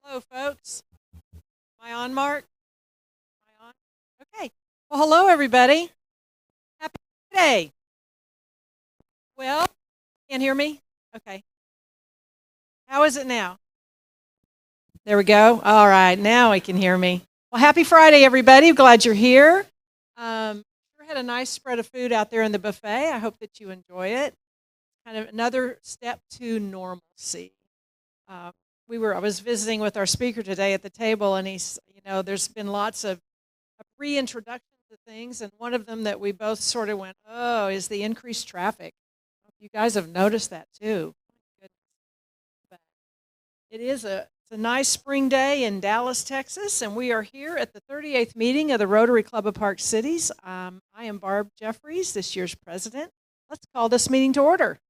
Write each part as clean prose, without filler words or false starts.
Hello, folks. Am I on, Mark? Am I on? Okay. Well, hello, everybody. Happy Friday. Well, can't hear me? Okay. How is it now? There we go. All right. Now I can hear me. Well, happy Friday, everybody. Glad you're here. Sure had a nice spread of food out there in the buffet. I hope that you enjoy it. Kind of another step to normalcy. Uh, I was visiting with our speaker today at the table, and there's been lots of reintroduction to things, and one of them that we both sort of went, oh, is the increased traffic. You guys have noticed that too. But it's a nice spring day in Dallas, Texas, and we are here at the 38th meeting of the Rotary Club of Park Cities. I am Barb Jeffries, this year's president. Let's call this meeting to order.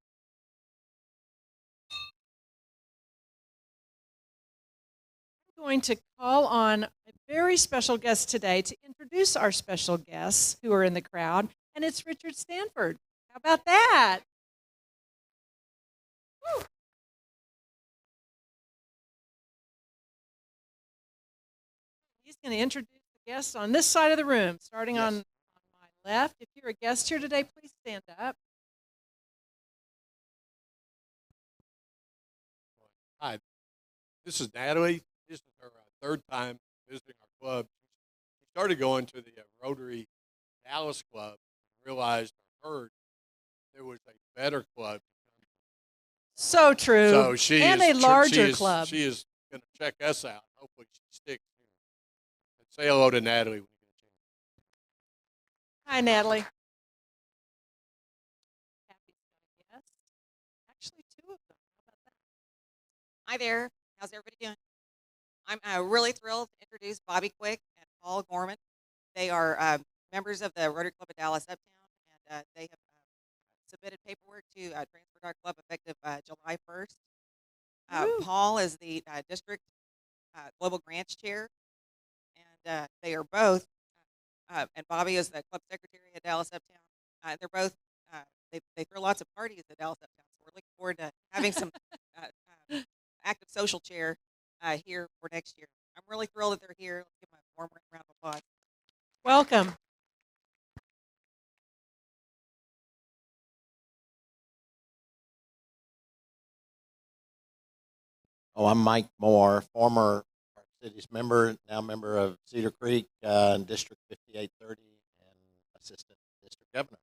I'm going to call on a very special guest today to introduce our special guests who are in the crowd, and it's Richard Stanford. How about that? Woo. He's going to introduce the guests on this side of the room, starting on my left. If you're a guest here today, please stand up. Hi, this is Natalie. This is her third time visiting our club. She started going to the Rotary Dallas Club and realized or heard there was a better club. So true. So she and is, a larger she club. She is going to check us out. Hopefully she sticks here. And say hello to Natalie when you get a chance. Hi, Natalie. Actually, two of them. How about that? Hi there. How's everybody doing? I'm really thrilled to introduce Bobby Quick and Paul Gorman. They are members of the Rotary Club of Dallas Uptown, and they have submitted paperwork to transfer to our club effective July 1st. Paul is the district global grants chair, and they are both, and Bobby is the club secretary at Dallas Uptown. They're both, they throw lots of parties at Dallas Uptown, so we're looking forward to having some active social chair here for next year. I'm really thrilled that they're here. Let's give them a warm round of applause. Welcome. Oh, I'm Mike Moore, former Park Cities member, now member of Cedar Creek, District 5830, and assistant district governor.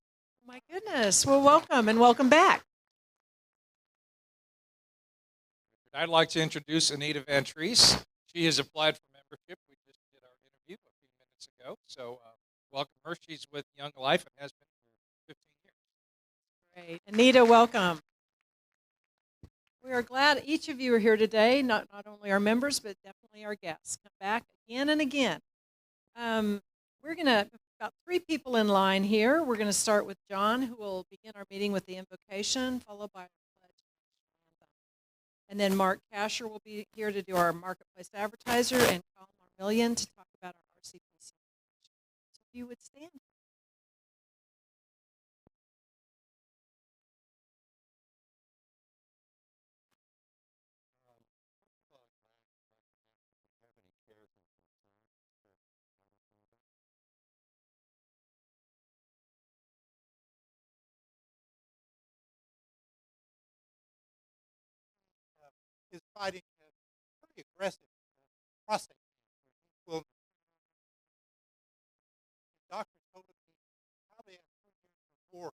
My goodness. Well, welcome and welcome back. I'd like to introduce Anita Van Treese. She has applied for membership. We just did our interview a few minutes ago. So welcome her. She's with Young Life and has been for 15 years. Great. Anita, welcome. We are glad each of you are here today, not only our members, but definitely our guests. Come back again and again. We're going to, about 3 people in line here. We're going to start with John, who will begin our meeting with the invocation, followed by our pledge. And then Mark KASHAR will be here to do our marketplace advertiser, and MARMILLION to talk about our R.C.P.C. So if you would stand. Is fighting pretty aggressive prostate cancer. Well, the doctor told him he probably had 2 years before.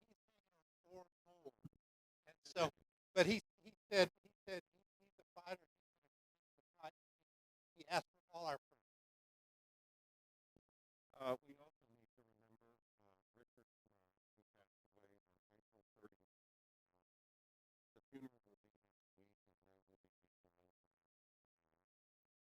He's taking on 4 more. And so, but he said he's a fighter. He's a fight. He asked for all our prayers. We also need to remember Richard, who passed away on April 30th. The funeral will be next week, and there will be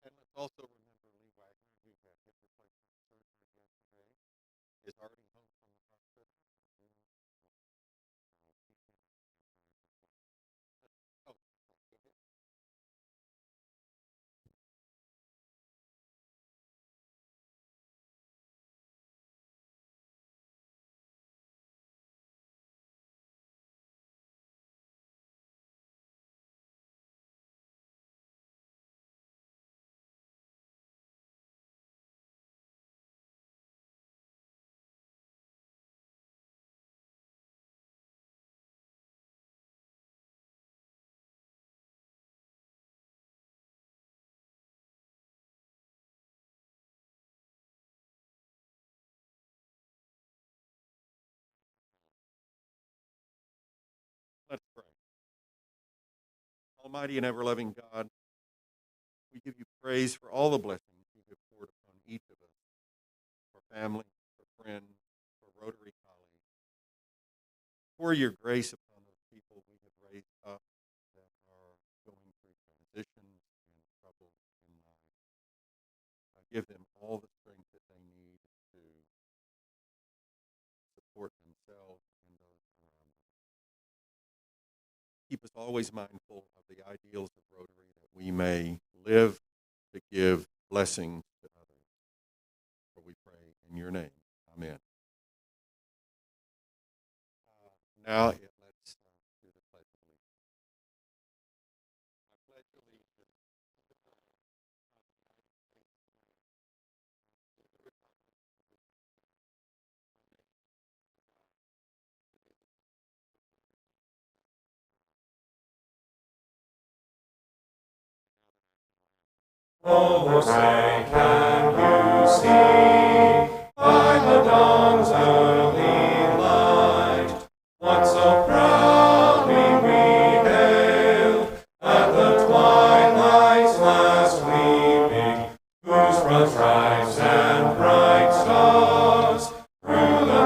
And let's also remember Lee Wagner, who had hip replacement surgery yesterday, is already home from the hospital. Almighty and ever-loving God, we give you praise for all the blessings you have poured upon each of us, for family, for friends, for Rotary colleagues. Pour your grace upon those people we have raised up that are going through transitions and troubles in life. Give them all the strength that they need to support themselves and those around them. Keep us always mindful of the ideals of Rotary, that we may live to give blessings to others. For we pray in your name. Amen. Now let's do the pledge of allegiance. I pledge allegiance to the flag of the United States of America, to the republic for which it stands, one nation, under God, indivisible, with liberty and justice for all. Oh, say, can you see by the dawn's early light what so proudly we hailed at the twilight's last gleaming, whose front stripes and bright stars through the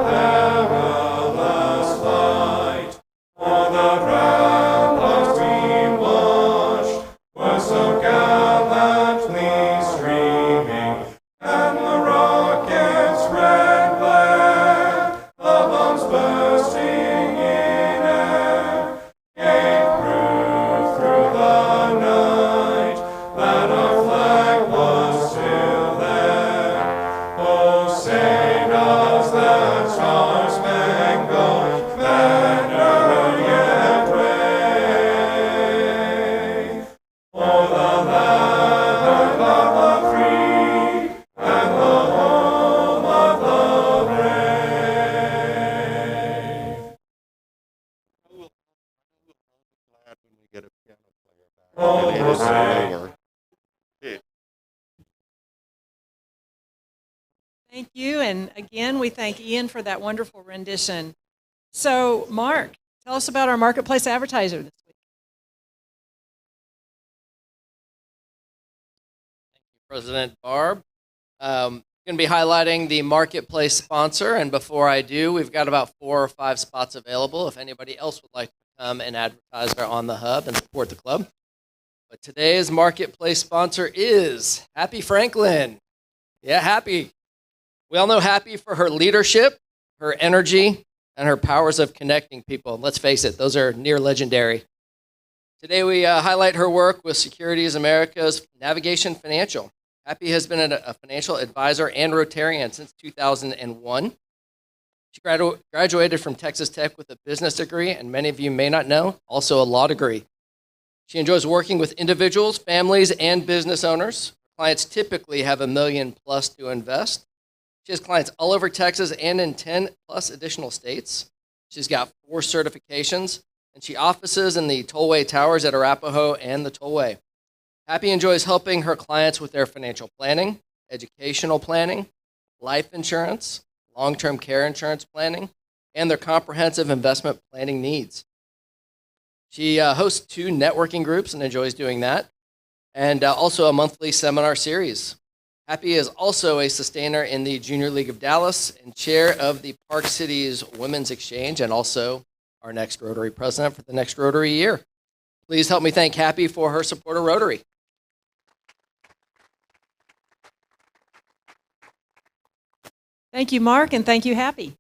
perilous light o'er the ramparts we watched were so gallantly streaming, and the rocket's red glare, the bombs bursting in air, gave proof through the night that our flag was still there. Oh, say does that star-spangled banner yet wave o'er the land of the free and the home of the brave? I will be glad when we get a piano player back. Oh, And it is say. lower. It- Thank you. And again, we thank Ian for that wonderful rendition. So, Mark, tell us about our marketplace advertiser this week. President BARB. Going to be highlighting the marketplace sponsor, and before I do, we've got about 4 or 5 spots available if anybody else would like to come and advertise on the hub and support the club. But today's marketplace sponsor is Happy Franklin. Yeah, Happy. We all know Happy for her leadership, her energy, and her powers of connecting people. Let's face it, those are near legendary. Today we highlight her work with Securities America's Navigation Financial. Happy has been a financial advisor and Rotarian since 2001. She graduated from Texas Tech with a business degree, and many of you may not know, also a law degree. She enjoys working with individuals, families, and business owners. Clients typically have $1 million plus to invest. She has clients all over Texas and in 10 plus additional states. She's got 4 certifications, and she offices in the Tollway Towers at Arapahoe and the Tollway. Happy enjoys helping her clients with their financial planning, educational planning, life insurance, long-term care insurance planning, and their comprehensive investment planning needs. She hosts 2 networking groups and enjoys doing that, and also a monthly seminar series. Happy is also a sustainer in the Junior League of Dallas and chair of the Park Cities Women's Exchange, and also our next Rotary president for the next Rotary year. Please help me thank Happy for her support of Rotary. Thank you, Mark, and thank you, Happy.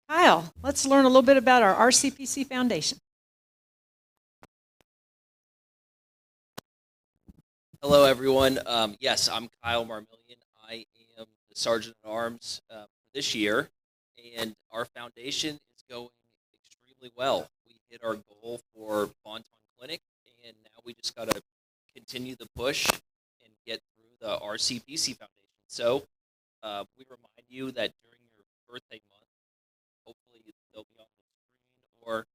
Kyle, let's learn a little bit about our R.C.P.C. Foundation. Hello, everyone. Yes, I'm Kyle Marmillion. I am the Sergeant at Arms for this year, and our foundation is going extremely well. We hit our goal for Bonton Clinic, and now we just got to continue the push and get through the R.C.P.C. Foundation. So we remind you that during your birthday month, hopefully they'll be on the screen, or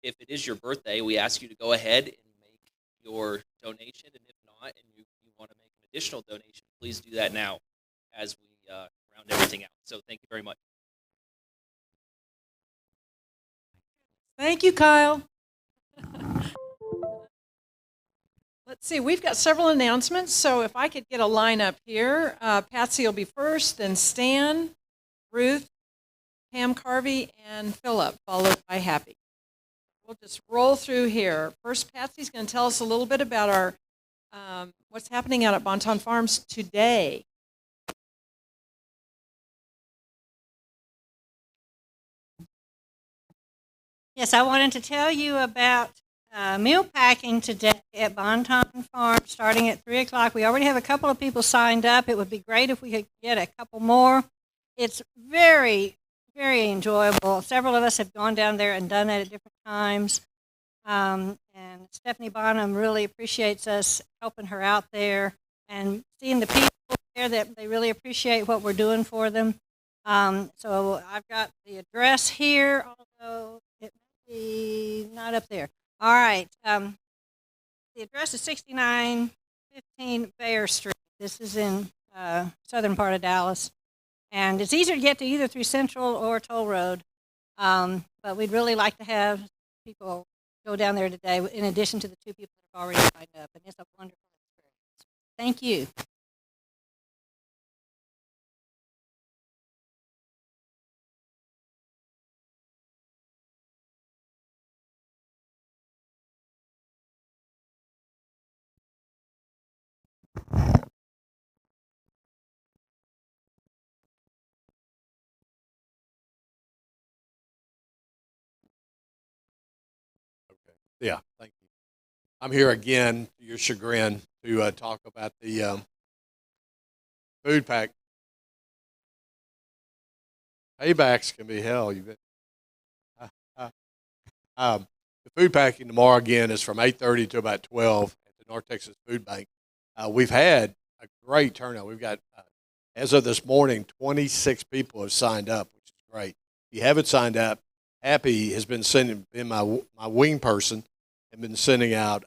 if it is your birthday, we ask you to go ahead and make your donation, and if not, and you want to make an additional donation, please do that now as we round everything out. So thank you very much. Thank you, Kyle. Let's see, we've got several announcements, so if I could get a line up here. Patsy will be first, then Stan, Ruth, PAM CARVEY, and Philip, followed by Happy. We'll just roll through here. First, Patsy's going to tell us a little bit about our what's happening out at Bonton Farms today. Yes, I wanted to tell you about meal packing today at Bonton Farms starting at 3 o'clock. We already have a couple of people signed up. It would be great if we could get a couple more. It's very, very enjoyable. Several of us have gone down there and done it at different times. And Stephanie Bonham really appreciates us helping her out there and seeing the people there that they really appreciate what we're doing for them. So I've got the address here, although it may be not up there. All right. The address is 6915 Bayer Street. This is in southern part of Dallas. And it's easier to get to either through Central or Toll Road. But we'd really like to have people go down there today, in addition to the 2 people that have already signed up. And it's a wonderful experience. Thank you. Okay. Yeah, thank you. I'm here again, to your chagrin, to talk about the food pack. Paybacks can be hell. You bet. The food packing tomorrow again is from 8:30 to about 12 at the North Texas Food Bank. We've had a great turnout. We've got, as of this morning, 26 people have signed up, which is great. If you haven't signed up, Happy has been sending, been my wing person, and been sending out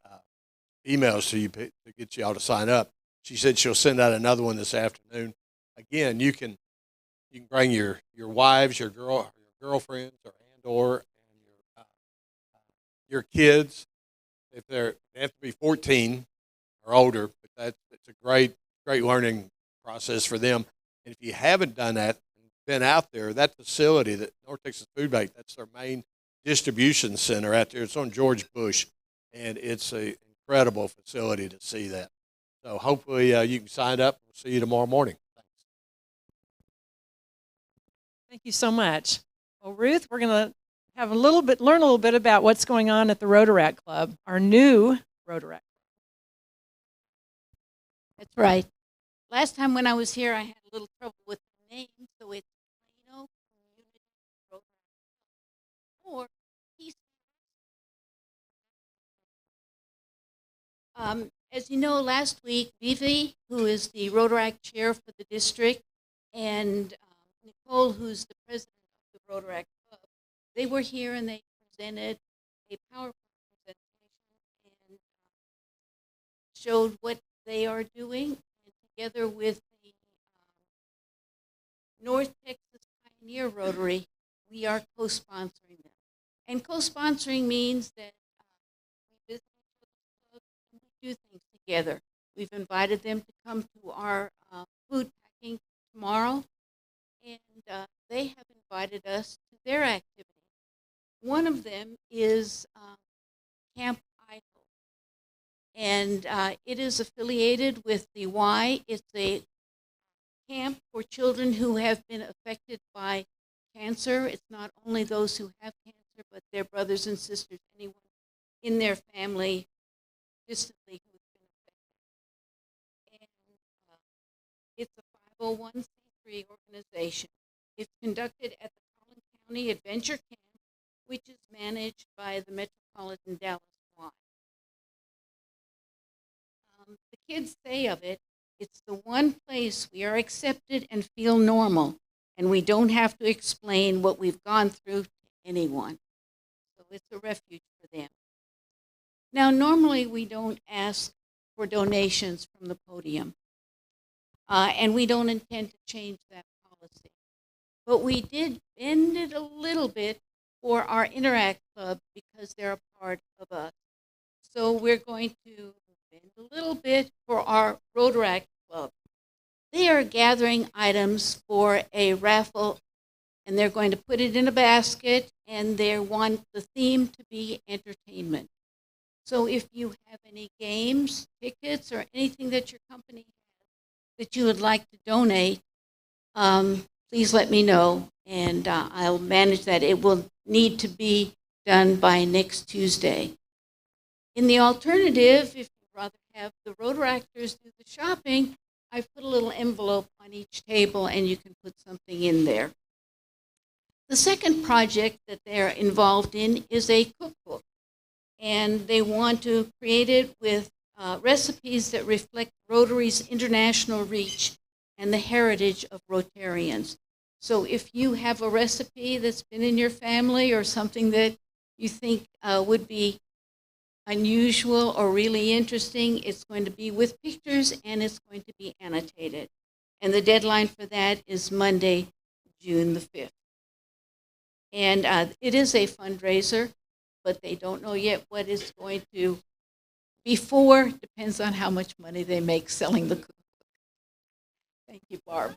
emails to you to get you all to sign up. She said she'll send out another one this afternoon. Again, you can bring your wives, your girlfriends, or your kids. If they have to be 14 or older, but it's a great learning process for them. And if you haven't done that, been out there, that facility, that North Texas Food Bank, that's their main distribution center out there. It's on George Bush, and it's an incredible facility to see that. So hopefully you can sign up. We'll see you tomorrow morning. Thanks. Thank you so much. Well, Ruth, we're going to have learn a little bit about what's going on at the Rotaract Club, our new Rotaract. That's right. Last time when I was here, I had a little trouble with the name, so it's Plano Community Rotaract Club, or PRIESTMAN. As you know, last week, Vivi, who is the Rotaract chair for the district, and Nicole, who's the president of the Rotaract Club, they were here and they presented a PowerPoint presentation and showed what they are doing, and together with the North Texas Pioneer Rotary, we are co-sponsoring them. And co-sponsoring means that we visit each other's clubs and we do things together. We've invited them to come to our food packing tomorrow, and they have invited us to their activity. One of them is Camp Idle, and it is affiliated with the Y. It's a camp for children who have been affected by cancer. It's not only those who have cancer, but their brothers and sisters, anyone in their family distantly who's been affected. And it's a 501c3 organization. It's conducted at the Collin County Adventure Camp, which is managed by the Metropolitan Dallas Y. The kids say of it, it's the one place we are accepted and feel normal, and we don't have to explain what we've gone through to anyone. So it's a refuge for them. Now, normally we don't ask for donations from the podium, and we don't intend to change that policy. But we did bend it a little bit for our Interact Club because they're a part of us. So we're going to bend a little bit for our Rotaract Club. They are gathering items for a raffle, and they're going to put it in a basket, and they want the theme to be entertainment. So if you have any games, tickets, or anything that your company has that you would like to donate, please let me know, and I'll manage that. It will need to be done by next Tuesday. In the alternative, if you'd rather have the Rotaractors do the shopping, I've put a little envelope on each table, and you can put something in there. The second project that they're involved in is a cookbook, and they want to create it with recipes that reflect Rotary's international reach and the heritage of Rotarians. So if you have a recipe that's been in your family or something that you think would be unusual or really interesting, it's going to be with pictures and it's going to be annotated. And the deadline for that is Monday, June the 5th. And it is a fundraiser, but they don't know yet what it's going to be for. Depends on how much money they make selling the cookbook. Thank you, Barb.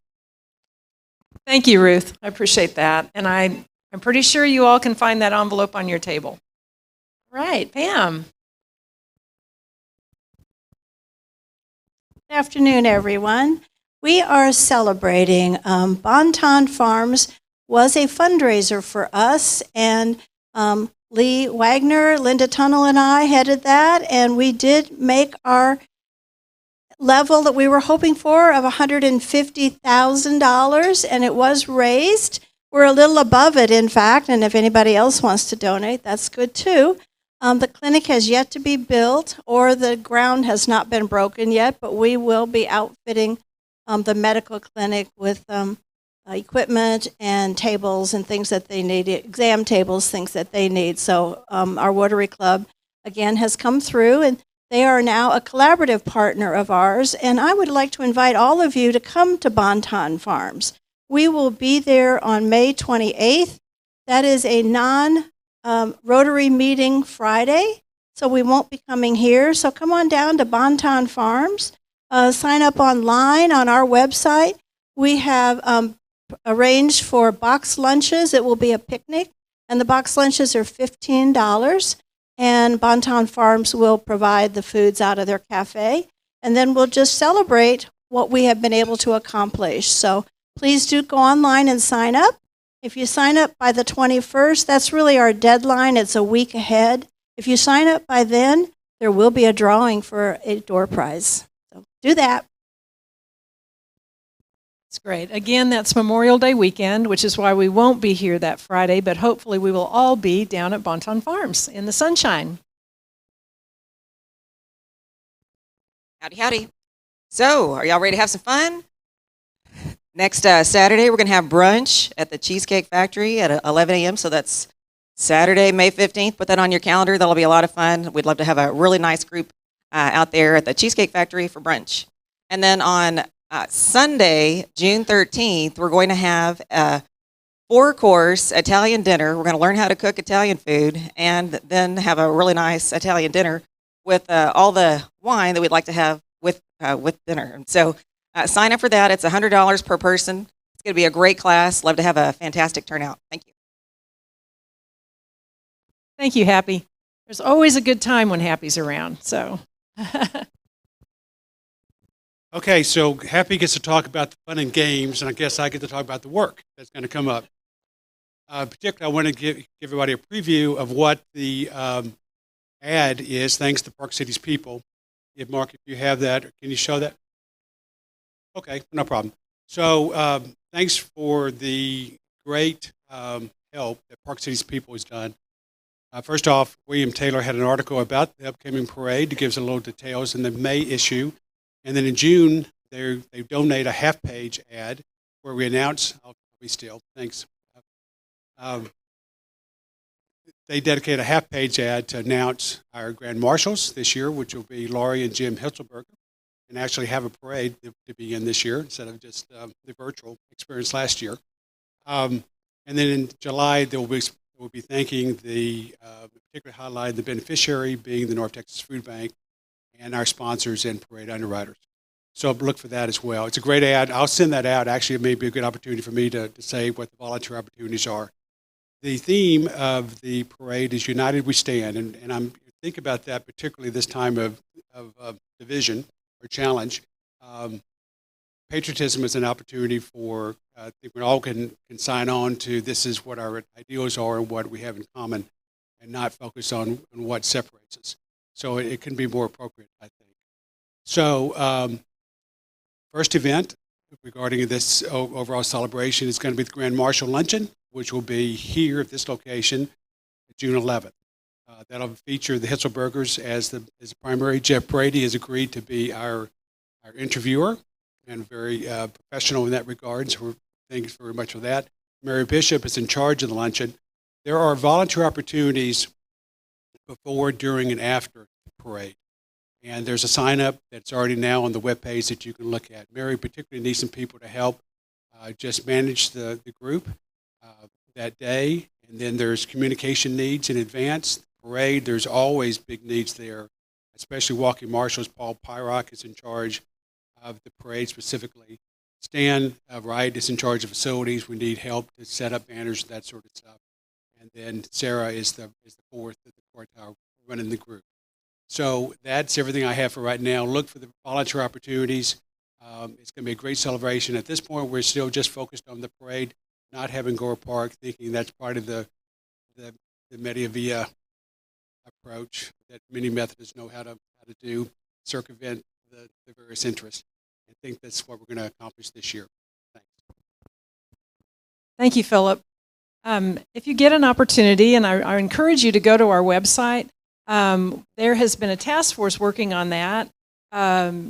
Thank you, Ruth. I appreciate that. And I'm pretty sure you all can find that envelope on your table. All right, Pam. Good afternoon, everyone. We are celebrating Bonton Farms was a fundraiser for us, and Lee Wagner, Linda Tunnell, and I headed that, and we did make our level that we were hoping for of $150,000, and it was raised. We're a little above it, in fact, and if anybody else wants to donate, that's good too. The clinic has yet to be built, or the ground has not been broken yet, but we will be outfitting the medical clinic with equipment and tables and things that they need, exam tables, things that they need. So our Rotary Club, again, has come through, and they are now a collaborative partner of ours, and I would like to invite all of you to come to Bonton Farms. We will be there on May 28th. That is a non-Rotary meeting Friday, so we won't be coming here. So come on down to Bonton Farms. Sign up online on our website. We have arranged for box lunches. It will be a picnic, and the box lunches are $15. And Bonton Farms will provide the foods out of their cafe. And then we'll just celebrate what we have been able to accomplish. So please do go online and sign up. If you sign up by the 21st, that's really our deadline. It's a week ahead. If you sign up by then, there will be a drawing for a door prize. So do that. That's great. Again, that's Memorial Day weekend, which is why we won't be here that Friday, but hopefully we will all be down at Bonton Farms in the sunshine. Howdy, howdy. So, are y'all ready to have some fun? Next Saturday, we're going to have brunch at the Cheesecake Factory at 11 a.m., so that's Saturday, May 15th. Put that on your calendar. That'll be a lot of fun. We'd love to have a really nice group out there at the Cheesecake Factory for brunch. And then on Sunday, June 13th, we're going to have a 4-course Italian dinner. We're going to learn how to cook Italian food and then have a really nice Italian dinner with all the wine that we'd like to have with dinner. And so sign up for that. It's $100 per person. It's going to be a great class. Love to have a fantastic turnout. Thank you. Thank you, Happy. There's always a good time when Happy's around. So. Okay, so Happy gets to talk about the fun and games, and I guess I get to talk about the work that's going to come up. Particularly, I want to give everybody a preview of what the ad is, thanks to Park City's people. Mark, if you have that, can you show that? Okay, no problem. So thanks for the great help that Park City's people has done. First off, William Taylor had an article about the upcoming parade to give us a little details in the May issue. And then in June, they donate a half-page ad where we announce, I'll be still, thanks. They dedicate a half-page ad to announce our Grand Marshals this year, which will be Laurie and Jim Hitzelberger, and actually have a parade to begin this year instead of just the virtual experience last year. And then in July, we'll be thanking the particular highlight, the beneficiary being the North Texas Food Bank, and our sponsors and parade underwriters. So look for that as well. It's a great ad. I'll send that out. Actually, it may be a good opportunity for me to say what the volunteer opportunities are. The theme of the parade is United We Stand, and I'm think about that particularly this time of division or challenge. Patriotism is an opportunity for, I think we all can sign on to this is what our ideals are and what we have in common, and not focus on what separates us. So it can be more appropriate, I think. So first event regarding this overall celebration is going to be the Grand Marshal Luncheon, which will be here at this location June 11th. That'll feature the Hitzelbergers as the primary. Jeff Brady has agreed to be our interviewer and very professional in that regard, so thanks very much for that. Mary Bishop is in charge of the luncheon. There are volunteer opportunities before, during, and after the parade. And there's a sign-up that's already now on the webpage that you can look at. Mary particularly needs some people to help just manage the group that day. And then there's communication needs in advance. Parade, there's always big needs there, especially walking marshals. Paul Pyrock is in charge of the parade specifically. Stan Wright is in charge of facilities. We need help to set up banners, that sort of stuff. And then Sarah is the fourth of the quartile running the group. So that's everything I have for right now. Look for the volunteer opportunities. It's going to be a great celebration. At this point, we're still just focused on the parade, not having Gore Park, thinking that's part of the Media Via approach that many Methodists know how to do, circumvent the various interests. I think that's what we're going to accomplish this year. Thanks. Thank you, Philip. If you get an opportunity, and I encourage you to go to our website, there has been a task force working on that. Let's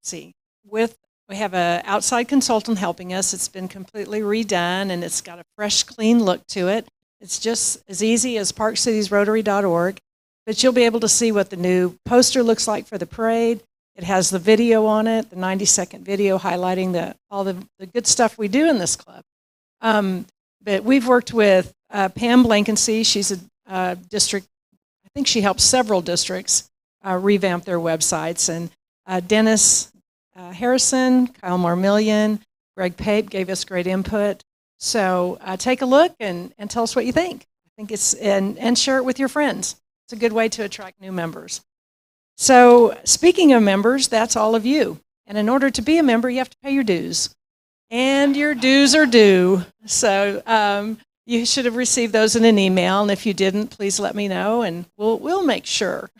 see, we have an outside consultant helping us. It's been completely redone, and it's got a fresh, clean look to it. It's just as easy as parkcitiesrotary.org, but you'll be able to see what the new poster looks like for the parade. It has the video on it, the 90-second video highlighting all the good stuff we do in this club. But we've worked with Pam Blankency. She's a district, I think she helps several districts revamp their websites. And Dennis Harrison, Kyle Marmillion, Greg Pape gave us great input. So take a look and tell us what you think. I think it's, and share it with your friends. It's a good way to attract new members. So speaking of members, that's all of you. And in order to be a member, you have to pay your dues. And your dues are due. So you should have received those in an email. And if you didn't, please let me know, and we'll make sure.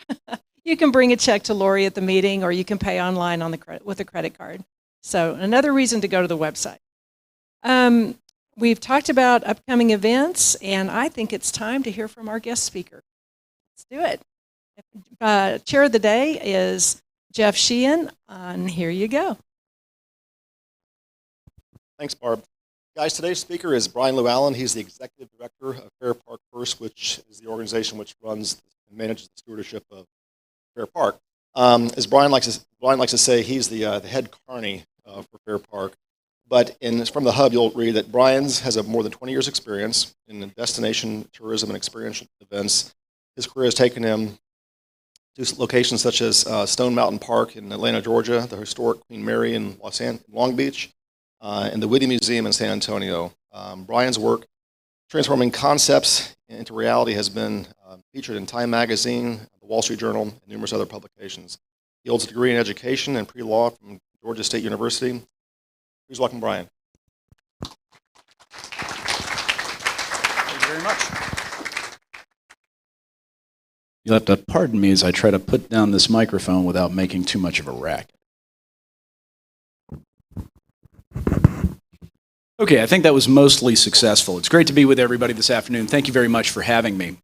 You can bring a check to Laurie at the meeting, or you can pay online on with a credit card. So another reason to go to the website. We've talked about upcoming events, and I think it's time to hear from our guest speaker. Let's do it. Chair of the day is Jeff Sheehan, and here you go. Thanks, Barb. Guys, today's speaker is Brian Luellen. He's the executive director of Fair Park First, which is the organization which runs and manages the stewardship of Fair Park. As Brian likes to say, he's the head carney for Fair Park. But from the hub, you'll read that Brian's has more than 20 years' experience in destination tourism and experiential events. His career has taken him to locations such as Stone Mountain Park in Atlanta, Georgia, the historic Queen Mary in Long Beach, and the Whitty Museum in San Antonio. Brian's work transforming concepts into reality has been featured in Time Magazine, the Wall Street Journal, and numerous other publications. He holds a degree in education and pre-law from Georgia State University. Please welcome Brian. Thank you very much. You'll have to pardon me as I try to put down this microphone without making too much of a racket. Okay, I think that was mostly successful. It's great to be with everybody this afternoon. Thank you very much for having me.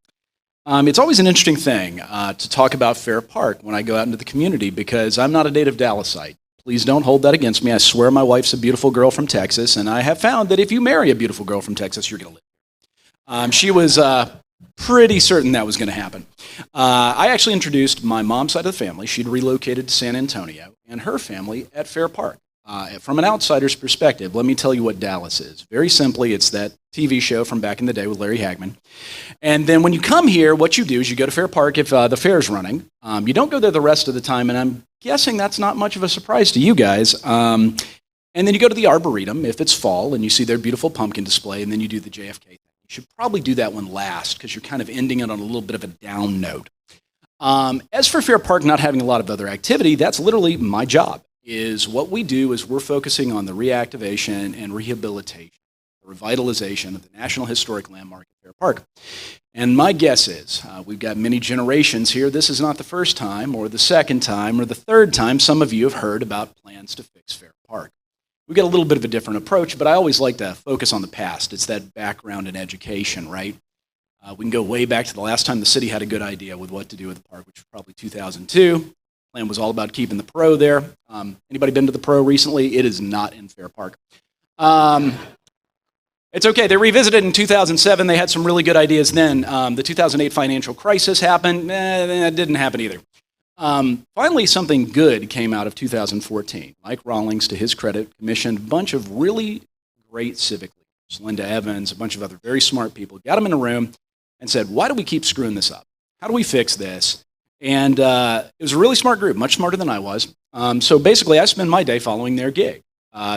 It's always an interesting thing to talk about Fair Park when I go out into the community, because I'm not a native Dallasite. Please don't hold that against me. I swear my wife's a beautiful girl from Texas, and I have found that if you marry a beautiful girl from Texas, you're going to live. She was pretty certain that was going to happen. I actually introduced my mom's side of the family. She'd relocated to San Antonio, and her family at Fair Park. From an outsider's perspective, let me tell you what Dallas is. Very simply, it's that TV show from back in the day with Larry Hagman. And then when you come here, what you do is you go to Fair Park if the fair's running. You don't go there the rest of the time, and I'm guessing that's not much of a surprise to you guys. And then you go to the Arboretum if it's fall, and you see their beautiful pumpkin display, and then you do the JFK thing. You should probably do that one last because you're kind of ending it on a little bit of a down note. As for Fair Park not having a lot of other activity, that's literally my job. Is what we do is we're focusing on the reactivation and rehabilitation, the revitalization of the National Historic Landmark at Fair Park. And my guess is, we've got many generations here, this is not the first time or the second time or the third time some of you have heard about plans to fix Fair Park. We've got a little bit of a different approach, but I always like to focus on the past. It's that background in education, right? We can go way back to the last time the city had a good idea with what to do with the park, which was probably 2002. Plan was all about keeping the Pro there. Anybody been to the Pro recently? It is not in Fair Park. It's okay. They revisited in 2007. They had some really good ideas then. The 2008 financial crisis happened. That didn't happen either. Finally, something good came out of 2014. Mike Rawlings, to his credit, commissioned a bunch of really great civic leaders. Linda Evans, a bunch of other very smart people, got them in a room and said, why do we keep screwing this up? How do we fix this? And it was a really smart group, much smarter than I was. So basically, I spend my day following their gig.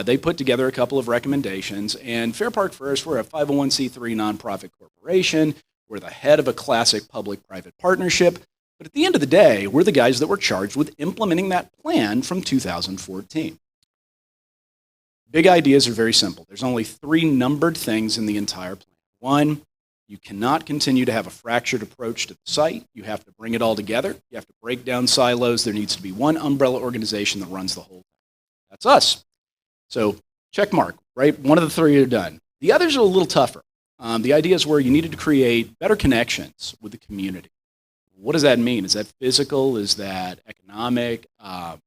They put together a couple of recommendations, and Fair Park First, we're a 501c3 nonprofit corporation. We're the head of a classic public-private partnership. But at the end of the day, we're the guys that were charged with implementing that plan from 2014. Big ideas are very simple. There's only 3 numbered things in the entire plan. 1, you cannot continue to have a fractured approach to the site. You have to bring it all together. You have to break down silos. There needs to be one umbrella organization that runs the whole thing. That's us. So check mark, right? One of the 3 are done. The others are a little tougher. The idea is where you needed to create better connections with the community. What does that mean? Is that physical? Is that economic? How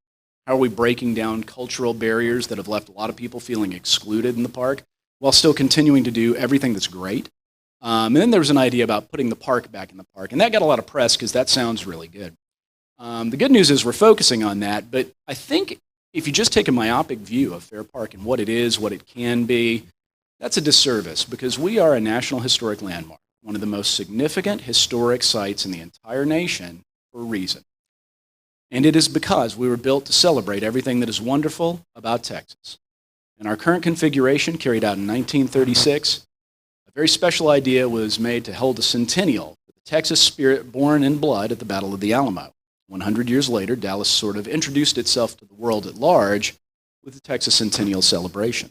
are we breaking down cultural barriers that have left a lot of people feeling excluded in the park while still continuing to do everything that's great? And then there was an idea about putting the park back in the park, and that got a lot of press because that sounds really good. The good news is we're focusing on that, but I think if you just take a myopic view of Fair Park and what it is, what it can be, that's a disservice because we are a National Historic Landmark, one of the most significant historic sites in the entire nation for a reason. And it is because we were built to celebrate everything that is wonderful about Texas. In our current configuration, carried out in 1936, a very special idea was made to hold a centennial for the Texas spirit born in blood at the Battle of the Alamo. 100 years later, Dallas sort of introduced itself to the world at large with the Texas Centennial celebration.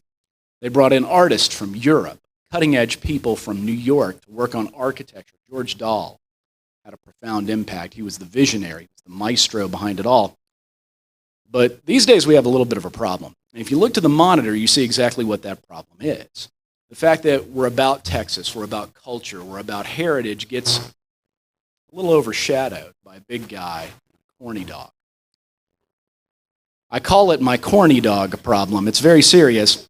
They brought in artists from Europe, cutting-edge people from New York to work on architecture. George Dahl had a profound impact. He was the visionary, he was the maestro behind it all. But these days we have a little bit of a problem. And if you look to the monitor, you see exactly what that problem is. The fact that we're about Texas, we're about culture, we're about heritage gets a little overshadowed by a big guy, a corny dog. I call it my corny dog problem. It's very serious.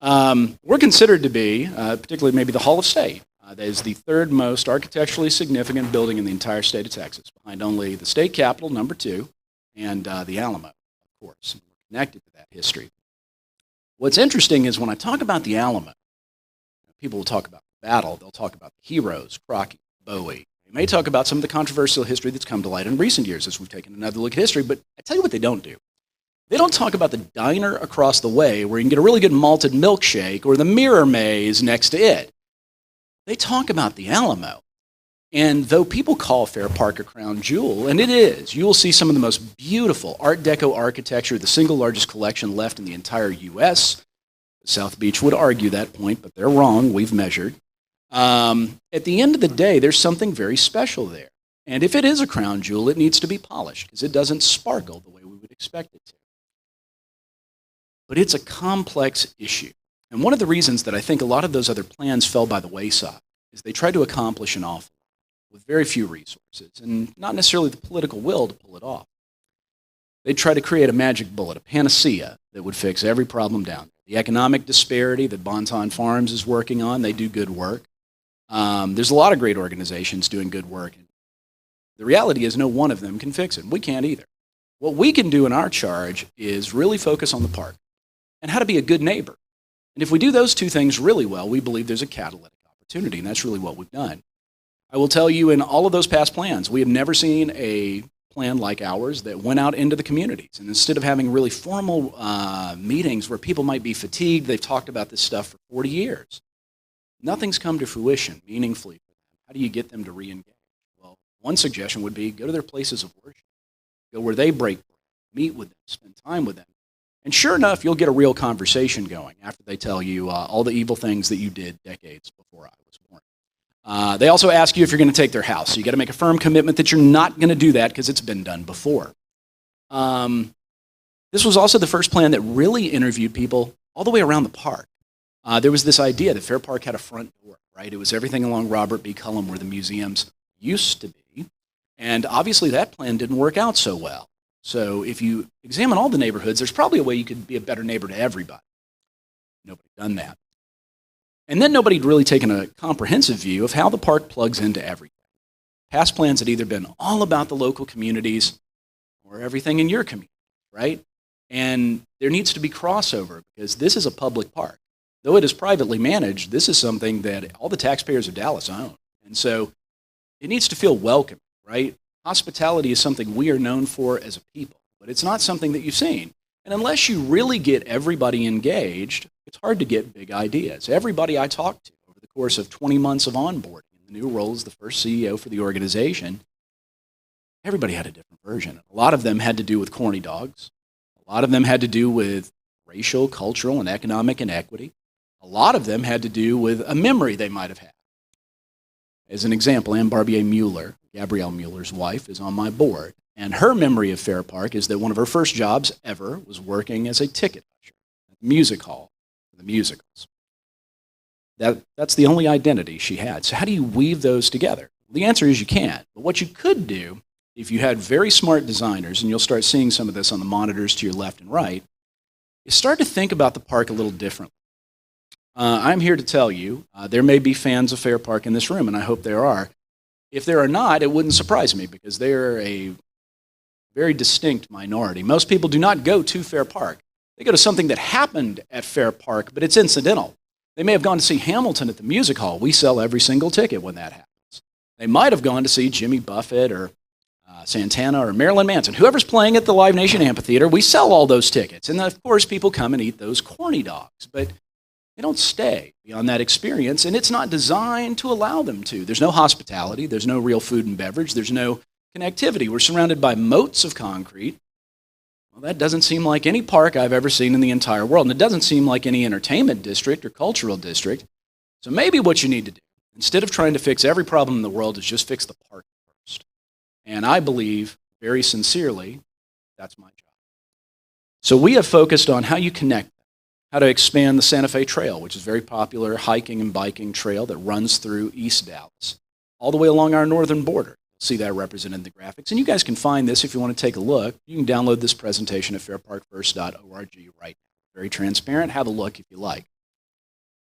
We're considered to be, particularly maybe the Hall of State, that is the 3rd most architecturally significant building in the entire state of Texas, behind only the state capitol, number 2, and the Alamo, of course. We're connected to that history. What's interesting is when I talk about the Alamo, people will talk about the battle, they'll talk about the heroes, Crockett, Bowie. They may talk about some of the controversial history that's come to light in recent years as we've taken another look at history, but I tell you what they don't do. They don't talk about the diner across the way where you can get a really good malted milkshake or the mirror maze next to it. They talk about the Alamo. And though people call Fair Park a crown jewel, and it is, you will see some of the most beautiful Art Deco architecture, the single largest collection left in the entire U.S. South Beach would argue that point, but they're wrong. We've measured. At the end of the day, there's something very special there. And if it is a crown jewel, it needs to be polished because it doesn't sparkle the way we would expect it to. But it's a complex issue. And one of the reasons that I think a lot of those other plans fell by the wayside is they tried to accomplish an awful lot with very few resources and not necessarily the political will to pull it off. They tried to create a magic bullet, a panacea that would fix every problem down there. The economic disparity that Bonton Farms is working on, they do good work. There's a lot of great organizations doing good work. The reality is no one of them can fix it. We can't either. What we can do in our charge is really focus on the park and how to be a good neighbor. And if we do those two things really well, we believe there's a catalytic opportunity, and that's really what we've done. I will tell you, in all of those past plans, we have never seen a plan like ours that went out into the communities. And instead of having really formal meetings where people might be fatigued, they've talked about this stuff for 40 years. Nothing's come to fruition meaningfully for them. How do you get them to re-engage? Well, one suggestion would be go to their places of worship. Go where they break bread, meet with them, spend time with them. And sure enough, you'll get a real conversation going after they tell you all the evil things that you did decades before I was born. They also ask you if you're going to take their house. So you got to make a firm commitment that you're not going to do that because it's been done before. This was also the first plan that really interviewed people all the way around the park. There was this idea that Fair Park had a front door, right? It was everything along Robert B. Cullum where the museums used to be. And obviously that plan didn't work out so well. So if you examine all the neighborhoods, there's probably a way you could be a better neighbor to everybody. Nobody done that. And then nobody had really taken a comprehensive view of how the park plugs into everything. Past plans had either been all about the local communities or everything in your community, right? And there needs to be crossover because this is a public park. Though it is privately managed, this is something that all the taxpayers of Dallas own. And so it needs to feel welcome, right? Hospitality is something we are known for as a people, but it's not something that you've seen. And unless you really get everybody engaged, it's hard to get big ideas. Everybody I talked to over the course of 20 months of onboarding, in the new role as the first CEO for the organization, everybody had a different version. A lot of them had to do with corny dogs. A lot of them had to do with racial, cultural, and economic inequity. A lot of them had to do with a memory they might have had. As an example, Ann Barbier Mueller, Gabrielle Mueller's wife, is on my board. And her memory of Fair Park is that one of her first jobs ever was working as a ticket usher at the music hall for the musicals. That's the only identity she had. So how do you weave those together? Well, the answer is you can't. But what you could do, if you had very smart designers, and you'll start seeing some of this on the monitors to your left and right, is start to think about the park a little differently. I'm here to tell you, there may be fans of Fair Park in this room, and I hope there are. If there are not, it wouldn't surprise me because they're a very distinct minority. Most people do not go to Fair Park. They go to something that happened at Fair Park, but it's incidental. They may have gone to see Hamilton at the music hall. We sell every single ticket when that happens. They might have gone to see Jimmy Buffett or Santana or Marilyn Manson. Whoever's playing at the Live Nation Amphitheater, we sell all those tickets. And of course, people come and eat those corny dogs. But they don't stay beyond that experience, and it's not designed to allow them to. There's no hospitality. There's no real food and beverage. There's no connectivity. We're surrounded by moats of concrete. Well, that doesn't seem like any park I've ever seen in the entire world, and it doesn't seem like any entertainment district or cultural district. So maybe what you need to do, instead of trying to fix every problem in the world, is just fix the park first. And I believe, very sincerely, that's my job. So we have focused on how you connect, how to expand the Santa Fe Trail, which is a very popular hiking and biking trail that runs through East Dallas, all the way along our northern border. You'll see that represented in the graphics. And you guys can find this if you want to take a look. You can download this presentation at fairparkfirst.org right now. Very transparent. Have a look if you like.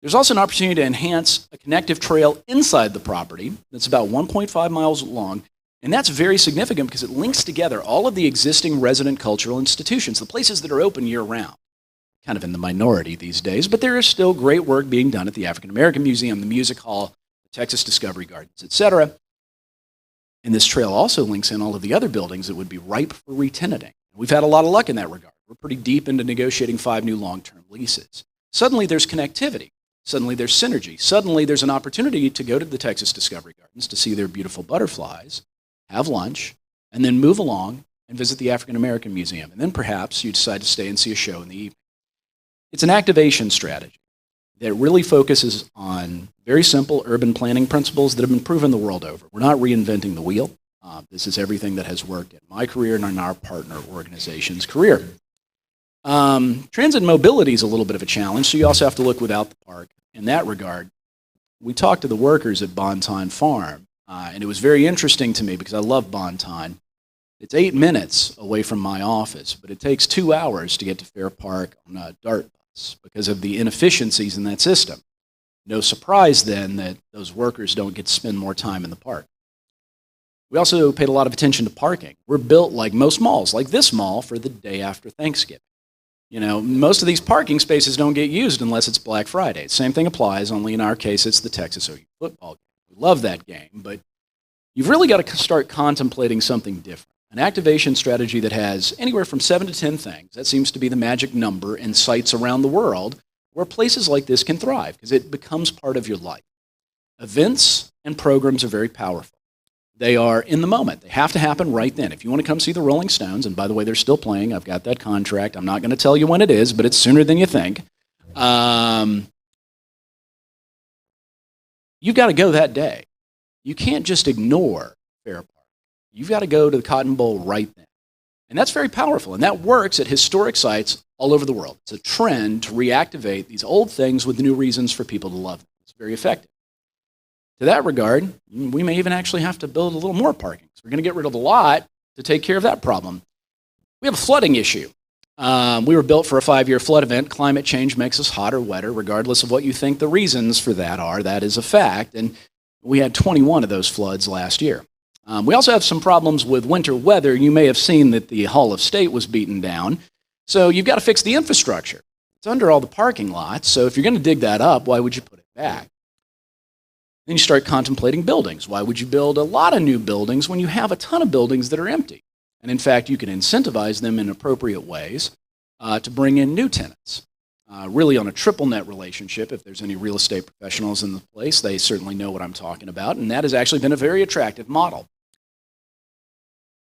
There's also an opportunity to enhance a connective trail inside the property that's about 1.5 miles long. And that's very significant because it links together all of the existing resident cultural institutions, the places that are open year-round. Kind of in the minority these days, but there is still great work being done at the African American Museum, the Music Hall, the Texas Discovery Gardens, etc. And this trail also links in all of the other buildings that would be ripe for re-tenanting. We've had a lot of luck in that regard. We're pretty deep into negotiating 5 new long-term leases. Suddenly there's connectivity. Suddenly there's synergy. Suddenly there's an opportunity to go to the Texas Discovery Gardens to see their beautiful butterflies, have lunch, and then move along and visit the African American Museum. And then perhaps you decide to stay and see a show in the evening. It's an activation strategy that really focuses on very simple urban planning principles that have been proven the world over. We're not reinventing the wheel. This is everything that has worked in my career and in our partner organization's career. Transit and mobility is a little bit of a challenge, so you also have to look without the park. In that regard, we talked to the workers at Bonton Farm, and it was very interesting to me because I love Bonton. It's 8 minutes away from my office, but it takes 2 hours to get to Fair Park on a DART bus because of the inefficiencies in that system. No surprise then that those workers don't get to spend more time in the park. We also paid a lot of attention to parking. We're built like most malls, like this mall, for the day after Thanksgiving. You know, most of these parking spaces don't get used unless it's Black Friday. Same thing applies, only in our case, it's the Texas OU football game. We love that game, but you've really got to start contemplating something different. An activation strategy that has anywhere from 7 to 10 things. That seems to be the magic number in sites around the world where places like this can thrive because it becomes part of your life. Events and programs are very powerful. They are in the moment. They have to happen right then. If you want to come see the Rolling Stones, and by the way, they're still playing. I've got that contract. I'm not going to tell you when it is, but it's sooner than you think. You've got to go that day. You can't just ignore Fair Park. You've got to go to the Cotton Bowl right then. And that's very powerful, and that works at historic sites all over the world. It's a trend to reactivate these old things with new reasons for people to love them. It's very effective. To that regard, we may even actually have to build a little more parking. So we're going to get rid of a lot to take care of that problem. We have a flooding issue. We were built for a 5-year flood event. Climate change makes us hotter, wetter, regardless of what you think the reasons for that are. That is a fact. And we had 21 of those floods last year. We also have some problems with winter weather. You may have seen that the Hall of State was beaten down. So you've got to fix the infrastructure. It's under all the parking lots. So if you're going to dig that up, why would you put it back? Then you start contemplating buildings. Why would you build a lot of new buildings when you have a ton of buildings that are empty? And in fact, you can incentivize them in appropriate ways to bring in new tenants. Really on a triple net relationship. If there's any real estate professionals in the place, they certainly know what I'm talking about. And that has actually been a very attractive model.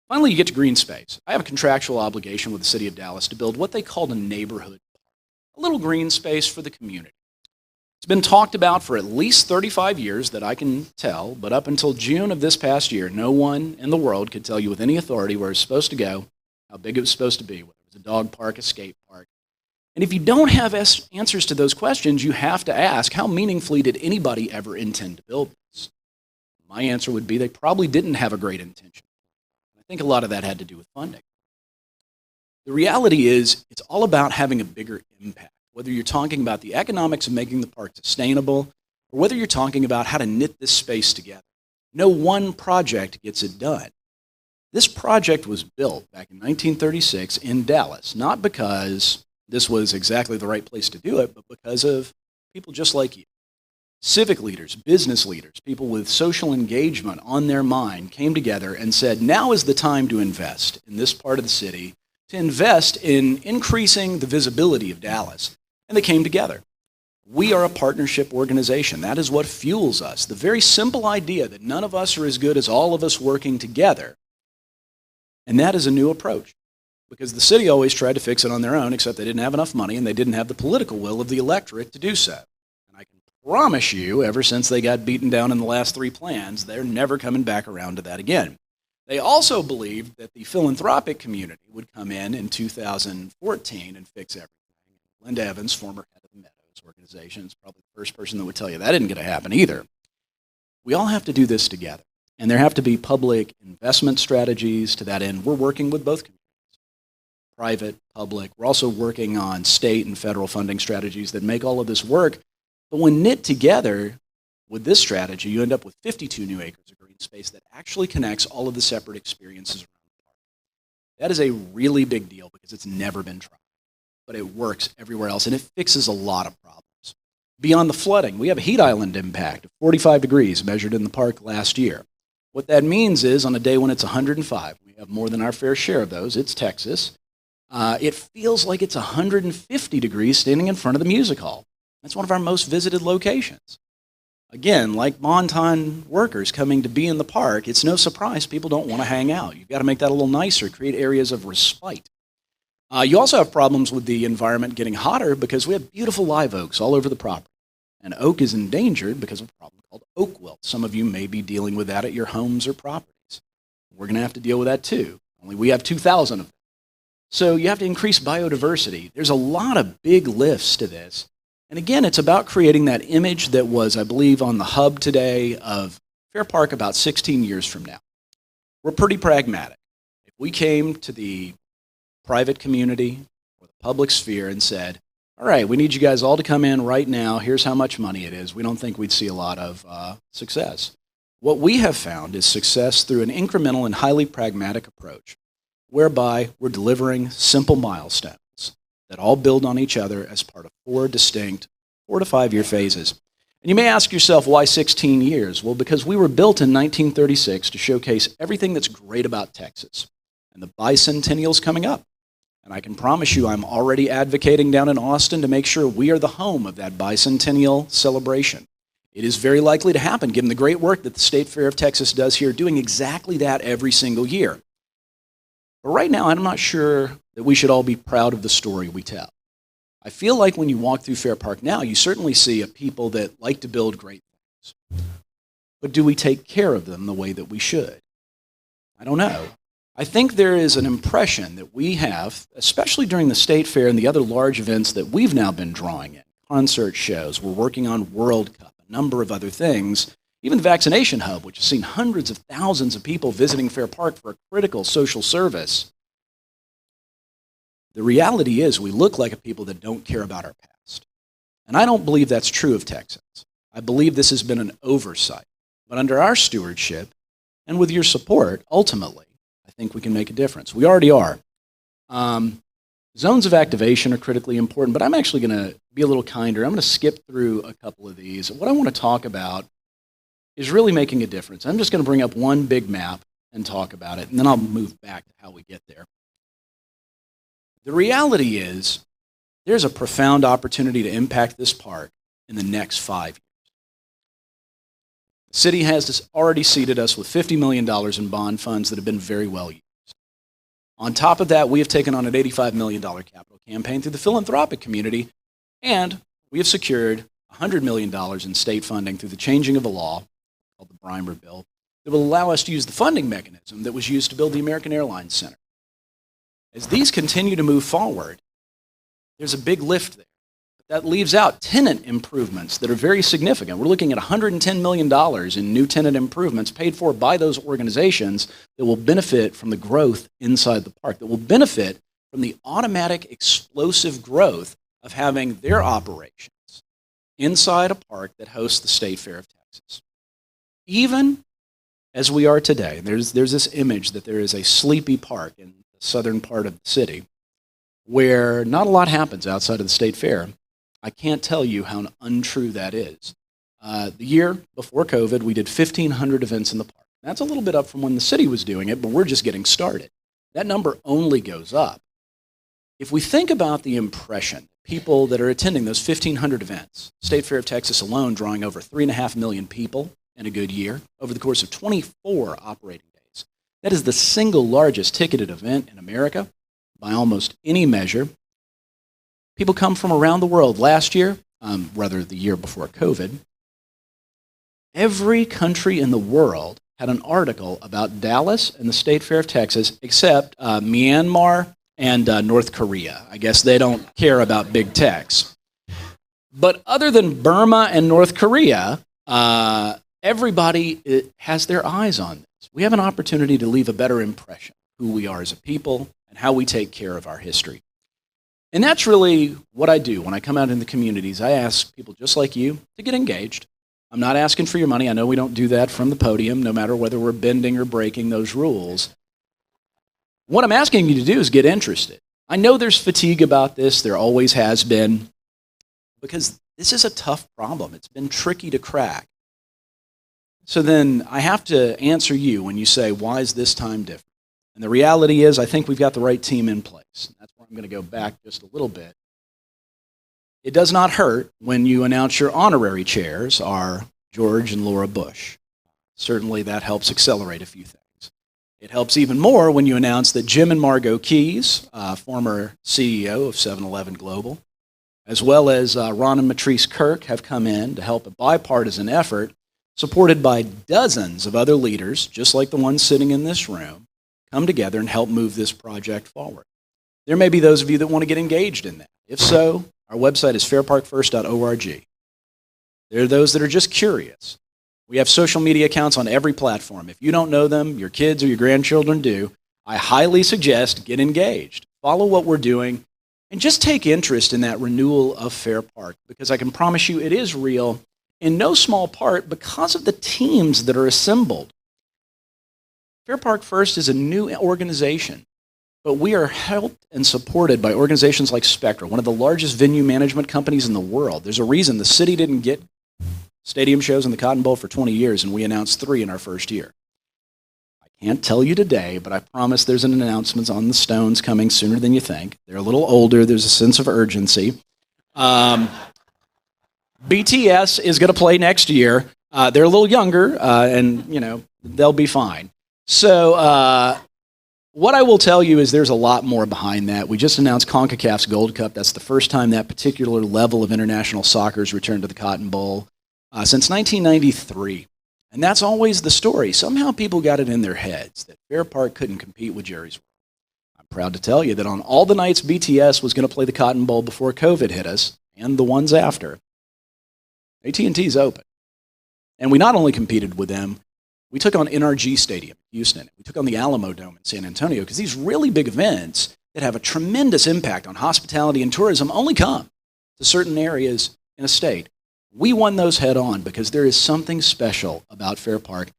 Finally, you get to green space. I have a contractual obligation with the city of Dallas to build what they call a neighborhood park, a little green space for the community. It's been talked about for at least 35 years that I can tell, but up until June of this past year, no one in the world could tell you with any authority where it's supposed to go, how big it was supposed to be, whether it was a dog park, a skate park. And if you don't have answers to those questions, you have to ask, how meaningfully did anybody ever intend to build this? My answer would be they probably didn't have a great intention. I think a lot of that had to do with funding. The reality is, it's all about having a bigger impact. Whether you're talking about the economics of making the park sustainable, or whether you're talking about how to knit this space together. No one project gets it done. This project was built back in 1936 in Dallas, not because this was exactly the right place to do it, but because of people just like you. Civic leaders, business leaders, people with social engagement on their mind came together and said, now is the time to invest in this part of the city, to invest in increasing the visibility of Dallas. And they came together. We are a partnership organization. That is what fuels us. The very simple idea that none of us are as good as all of us working together. And that is a new approach. Because the city always tried to fix it on their own, except they didn't have enough money and they didn't have the political will of the electorate to do so. And I can promise you, ever since they got beaten down in the last 3 plans, they're never coming back around to that again. They also believed that the philanthropic community would come in 2014 and fix everything. Linda Evans, former head of the Meadows organization, is probably the first person that would tell you that isn't going to happen either. We all have to do this together. And there have to be public investment strategies to that end. We're working with both communities, private, public. We're also working on state and federal funding strategies that make all of this work. But when knit together with this strategy, you end up with 52 new acres of green space that actually connects all of the separate experiences around the park. That is a really big deal because it's never been tried. But it works everywhere else, and it fixes a lot of problems. Beyond the flooding, we have a heat island impact of 45 degrees measured in the park last year. What that means is on a day when it's 105, we have more than our fair share of those, it's Texas, it feels like it's 150 degrees standing in front of the music hall. That's one of our most visited locations. Again, like Bonton workers coming to be in the park, it's no surprise people don't want to hang out. You've got to make that a little nicer, create areas of respite. You also have problems with the environment getting hotter because we have beautiful live oaks all over the property. And oak is endangered because of a problem called oak wilt. Some of you may be dealing with that at your homes or properties. We're going to have to deal with that too. Only we have 2,000 of them. So you have to increase biodiversity. There's a lot of big lifts to this. And again, it's about creating that image that was, I believe, on the hub today of Fair Park about 16 years from now. We're pretty pragmatic. If we came to the private community or the public sphere and said, all right, we need you guys all to come in right now. Here's how much money it is. We don't think we'd see a lot of success. What we have found is success through an incremental and highly pragmatic approach, whereby we're delivering simple milestones that all build on each other as part of 4 distinct 4 to 5 year phases. And you may ask yourself, why 16 years? Well, because we were built in 1936 to showcase everything that's great about Texas. And the bicentennial's coming up. And I can promise you I'm already advocating down in Austin to make sure we are the home of that bicentennial celebration. It is very likely to happen given the great work that the State Fair of Texas does here, doing exactly that every single year. But right now, I'm not sure that we should all be proud of the story we tell. I feel like when you walk through Fair Park now, you certainly see a people that like to build great things. But do we take care of them the way that we should? I don't know. I think there is an impression that we have, especially during the State Fair and the other large events that we've now been drawing in, concert shows, we're working on World Cup, a number of other things, even the vaccination hub, which has seen hundreds of thousands of people visiting Fair Park for a critical social service. The reality is we look like a people that don't care about our past. And I don't believe that's true of Texans. I believe this has been an oversight. But under our stewardship, and with your support, ultimately, I think we can make a difference. We already are. Zones of activation are critically important, but I'm actually going to be a little kinder. I'm going to skip through a couple of these. What I want to talk about is really making a difference. I'm just going to bring up one big map and talk about it, and then I'll move back to how we get there. The reality is there's a profound opportunity to impact this park in the next 5 years. The city has already seeded us with $50 million in bond funds that have been very well used. On top of that, we have taken on an $85 million capital campaign through the philanthropic community, and we have secured $100 million in state funding through the changing of a law called the Brimer Bill that will allow us to use the funding mechanism that was used to build the American Airlines Center. As these continue to move forward, there's a big lift there. That leaves out tenant improvements that are very significant. We're looking at $110 million in new tenant improvements paid for by those organizations that will benefit from the growth inside the park, that will benefit from the automatic explosive growth of having their operations inside a park that hosts the State Fair of Texas. Even as we are today, there's this image that there is a sleepy park in the southern part of the city where not a lot happens outside of the State Fair. I can't tell you how untrue that is. The year before COVID, we did 1,500 events in the park. That's a little bit up from when the city was doing it, but we're just getting started. That number only goes up. If we think about the impression, people that are attending those 1,500 events, State Fair of Texas alone drawing over 3.5 million people in a good year over the course of 24 operating days. That is the single largest ticketed event in America by almost any measure. People come from around the world. Last year, rather the year before COVID, every country in the world had an article about Dallas and the State Fair of Texas except Myanmar and North Korea. I guess they don't care about big techs. But other than Burma and North Korea, everybody has their eyes on this. We have an opportunity to leave a better impression of who we are as a people and how we take care of our history. And that's really what I do when I come out in the communities. I ask people just like you to get engaged. I'm not asking for your money. I know we don't do that from the podium, no matter whether we're bending or breaking those rules. What I'm asking you to do is get interested. I know there's fatigue about this. There always has been, because this is a tough problem. It's been tricky to crack. So then I have to answer you when you say, why is this time different? And the reality is, I think we've got the right team in place. That's where I'm going to go back just a little bit. It does not hurt when you announce your honorary chairs are George and Laura Bush. Certainly that helps accelerate a few things. It helps even more when you announce that Jim and Margot Keys, former CEO of 7-Eleven Global, as well as Ron and Matrice Kirk have come in to help a bipartisan effort supported by dozens of other leaders, just like the ones sitting in this room, come together and help move this project forward. There may be those of you that want to get engaged in that. If so, our website is fairparkfirst.org. There are those that are just curious. We have social media accounts on every platform. If you don't know them, your kids or your grandchildren do, I highly suggest get engaged. Follow what we're doing and just take interest in that renewal of Fair Park, because I can promise you it is real. in no small part because of the teams that are assembled. Fair Park First is a new organization, but we are helped and supported by organizations like Spectra, one of the largest venue management companies in the world. There's a reason the city didn't get stadium shows in the Cotton Bowl for 20 years, and we announced 3 in our first year. I can't tell you today, but I promise there's an announcement on the stones coming sooner than you think. They're a little older. There's a sense of urgency. BTS is going to play next year. They're a little younger, and, they'll be fine. So what I will tell you is there's a lot more behind that. We just announced CONCACAF's Gold Cup. That's the first time that particular level of international soccer has returned to the Cotton Bowl since 1993. And that's always the story. Somehow people got it in their heads that Fair Park couldn't compete with Jerry's World. I'm proud to tell you that on all the nights BTS was going to play the Cotton Bowl before COVID hit us, and the ones after, AT&T's open. And we not only competed with them, we took on NRG Stadium in Houston. We took on the Alamo Dome in San Antonio, because these really big events that have a tremendous impact on hospitality and tourism only come to certain areas in a state. We won those head on because there is something special about Fair Park.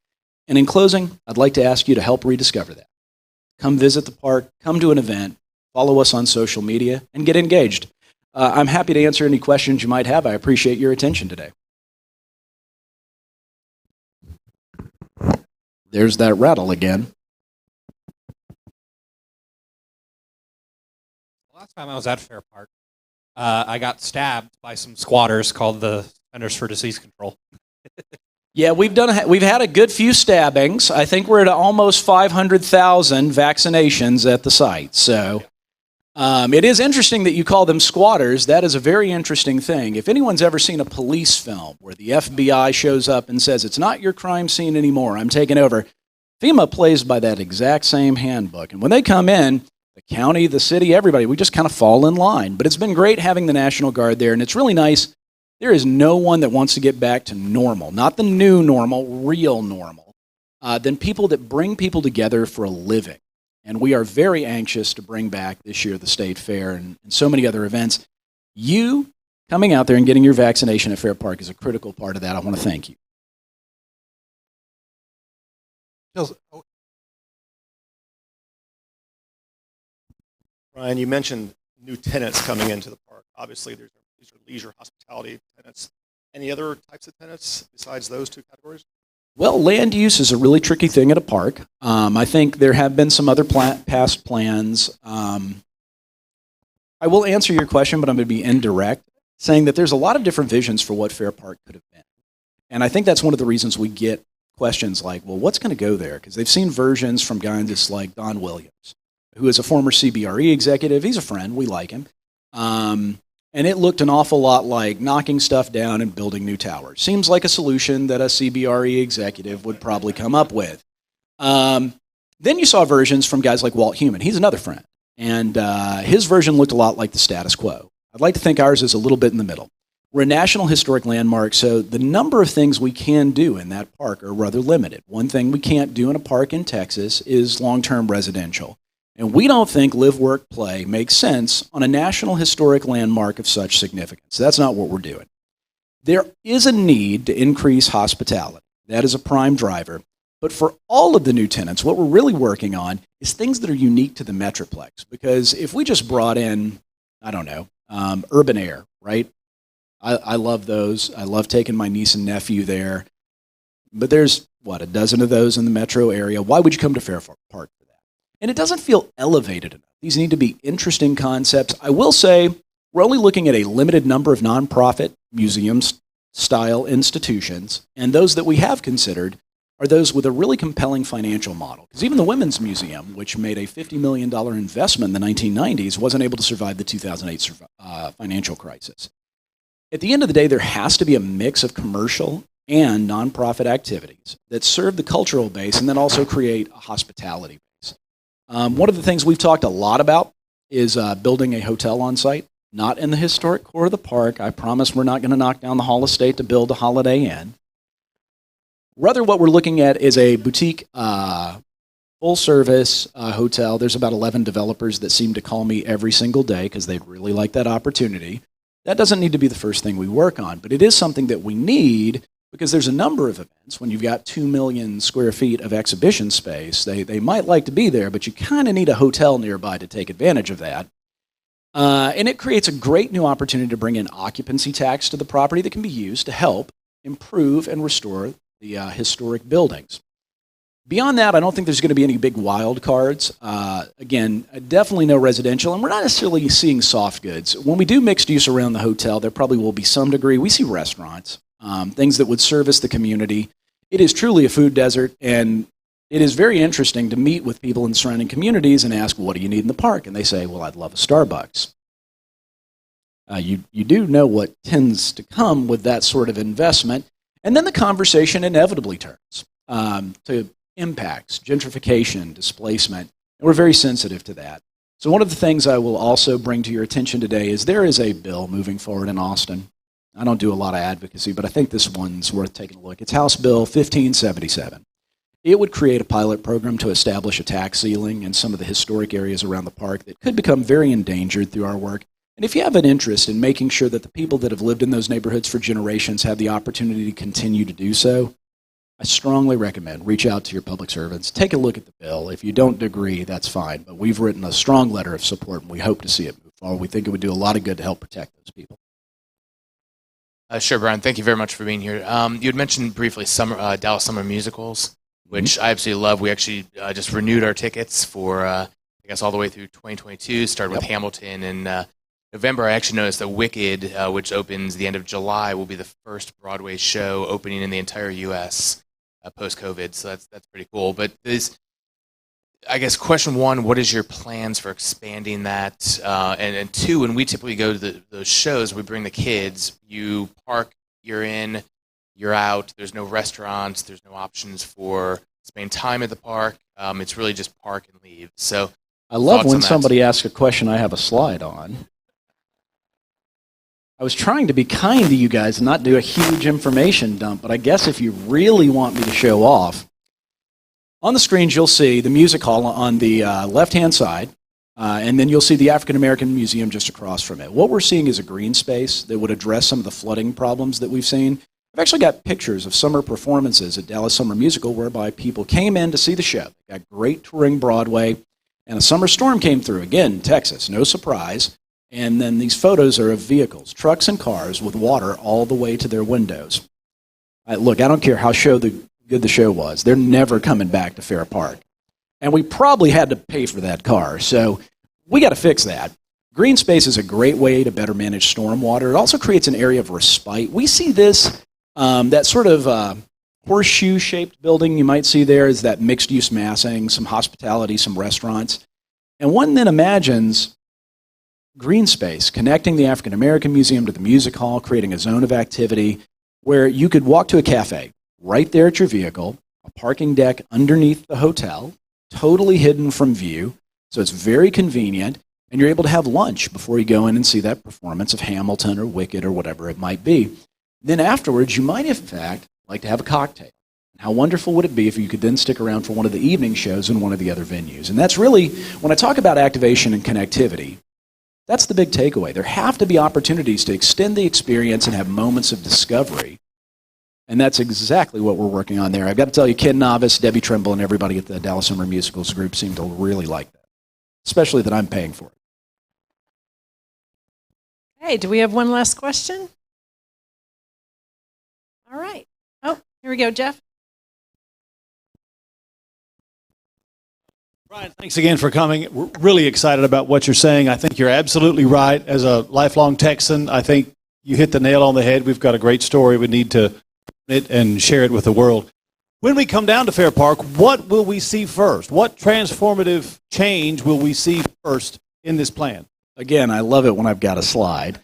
And in closing, I'd like to ask you to help rediscover that. Come visit the park, come to an event, follow us on social media, and get engaged. I'm happy to answer any questions you might have. I appreciate your attention today. There's that rattle again. Last time I was at Fair Park, I got stabbed by some squatters called the Centers for Disease Control. Yeah, we've had a good few stabbings. I think we're at almost 500,000 vaccinations at the site. So it is interesting that you call them squatters. That is a very interesting thing. If anyone's ever seen a police film where the FBI shows up and says, "It's not your crime scene anymore, I'm taking over," FEMA plays by that exact same handbook. And when they come in, the county, the city, everybody, we just kind of fall in line. But it's been great having the National Guard there, and it's really nice. There is no one that wants to get back to normal, not the new normal, real normal, than people that bring people together for a living. And we are very anxious to bring back this year the State Fair and so many other events. You coming out there and getting your vaccination at Fair Park is a critical part of that. I want to thank you. Ryan, you mentioned new tenants coming into the park. Obviously, these are leisure hospitality tenants. Any other types of tenants besides those 2 categories? Well, land use is a really tricky thing at a park. I think there have been some other past plans. I will answer your question, but I'm going to be indirect, saying that there's a lot of different visions for what Fair Park could have been. And I think that's one of the reasons we get questions like, well, what's going to go there? Because they've seen versions from guys just like Don Williams, who is a former CBRE executive. He's a friend. We like him. And it looked an awful lot like knocking stuff down and building new towers. Seems like a solution that a CBRE executive would probably come up with. Then you saw versions from guys like Walt Heumann. He's another friend. And his version looked a lot like the status quo. I'd like to think ours is a little bit in the middle. We're a National Historic Landmark, so the number of things we can do in that park are rather limited. One thing we can't do in a park in Texas is long-term residential. And we don't think live, work, play makes sense on a National Historic Landmark of such significance. That's not what we're doing. There is a need to increase hospitality. That is a prime driver. But for all of the new tenants, what we're really working on is things that are unique to the Metroplex. Because if we just brought in, I don't know, urban air, right? I love those. I love taking my niece and nephew there. But there's, a dozen of those in the metro area. Why would you come to Fair Park? And it doesn't feel elevated enough. These need to be interesting concepts. I will say we're only looking at a limited number of nonprofit museum-style institutions, and those that we have considered are those with a really compelling financial model. Because even the Women's Museum, which made a $50 million investment in the 1990s, wasn't able to survive the 2008 financial crisis. At the end of the day, there has to be a mix of commercial and nonprofit activities that serve the cultural base and then also create a hospitality base. One of the things we've talked a lot about is building a hotel on site, not in the historic core of the park. I promise we're not going to knock down the Hall Estate to build a Holiday Inn. Rather, what we're looking at is a boutique, full-service hotel. There's about 11 developers that seem to call me every single day because they'd really like that opportunity. That doesn't need to be the first thing we work on, but it is something that we need because there's a number of events. When you've got 2 million square feet of exhibition space, they might like to be there, but you kind of need a hotel nearby to take advantage of that. And it creates a great new opportunity to bring in occupancy tax to the property that can be used to help improve and restore the historic buildings. Beyond that, I don't think there's going to be any big wild cards. Again, definitely no residential, and we're not necessarily seeing soft goods. When we do mixed use around the hotel, there probably will be some degree. We see restaurants, things that would service the community. It is truly a food desert, and it is very interesting to meet with people in surrounding communities and ask, what do you need in the park? And they say, well, I'd love a Starbucks. You do know what tends to come with that sort of investment. And then the conversation inevitably turns to impacts, gentrification, displacement, and we're very sensitive to that. So one of the things I will also bring to your attention today is there is a bill moving forward in Austin. I don't do a lot of advocacy, but I think this one's worth taking a look. It's House Bill 1577. It would create a pilot program to establish a tax ceiling in some of the historic areas around the park that could become very endangered through our work. And if you have an interest in making sure that the people that have lived in those neighborhoods for generations have the opportunity to continue to do so, I strongly recommend reach out to your public servants. Take a look at the bill. If you don't agree, that's fine. But we've written a strong letter of support, and we hope to see it move forward. We think it would do a lot of good to help protect those people. Sure, Brian. Thank you very much for being here. You had mentioned briefly Dallas Summer Musicals, which I absolutely love. We actually just renewed our tickets for, I guess, all the way through 2022. Started with Hamilton in November. I actually noticed that Wicked, which opens the end of July, will be the first Broadway show opening in the entire U.S. Post-COVID. So that's pretty cool. But I guess question one, what is your plans for expanding that? And two, when we typically go to those shows, we bring the kids. You park, you're in, you're out. There's no restaurants. There's no options for spending time at the park. It's really just park and leave. So I love when somebody asks a question I have a slide on. I was trying to be kind to you guys and not do a huge information dump, but I guess if you really want me to show off, on the screens you'll see the music hall on the left-hand side, and then you'll see the African American Museum just across from it. What we're seeing is a green space that would address some of the flooding problems that we've seen. I've actually got pictures of summer performances at Dallas Summer Musical whereby people came in to see the show. They got great touring Broadway, and a summer storm came through. Again, Texas, no surprise. And then these photos are of vehicles, trucks and cars with water all the way to their windows. Look, I don't care how good the show was. They're never coming back to Fair Park. And we probably had to pay for that car. So we got to fix that. Green space is a great way to better manage stormwater. It also creates an area of respite. We see this, that sort of horseshoe-shaped building you might see there is that mixed-use massing, some hospitality, some restaurants. And one then imagines green space, connecting the African American Museum to the music hall, creating a zone of activity where you could walk to a cafe right there at your vehicle, a parking deck underneath the hotel, totally hidden from view, so it's very convenient, and you're able to have lunch before you go in and see that performance of Hamilton or Wicked or whatever it might be. Then afterwards, you might, in fact, like to have a cocktail. How wonderful would it be if you could then stick around for one of the evening shows in one of the other venues? And that's really, when I talk about activation and connectivity, that's the big takeaway. There have to be opportunities to extend the experience and have moments of discovery. And that's exactly what we're working on there. I've got to tell you, Ken Novice, Debbie Trimble, and everybody at the Dallas Summer Musicals group seem to really like that, especially that I'm paying for it. Hey, do we have one last question? All right. Oh, here we go, Jeff. Brian, thanks again for coming. We're really excited about what you're saying. I think you're absolutely right. As a lifelong Texan, I think you hit the nail on the head. We've got a great story. We need to it and share it with the world. When we come down to Fair Park, what will we see first? What transformative change will we see first in this plan? Again, I love it when I've got a slide.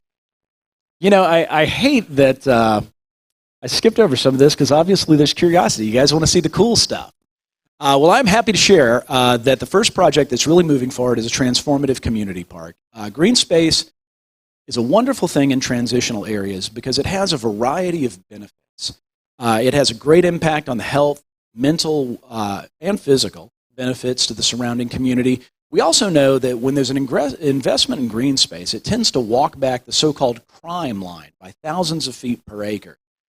You know, I hate that I skipped over some of this because obviously there's curiosity. You guys want to see the cool stuff. Well, I'm happy to share that the first project that's really moving forward is a transformative community park. Green space is a wonderful thing in transitional areas because it has a variety of benefits. It has a great impact on the health, mental, and physical benefits to the surrounding community. We also know that when there's an investment in green space, it tends to walk back the so-called crime line by thousands of feet per acre.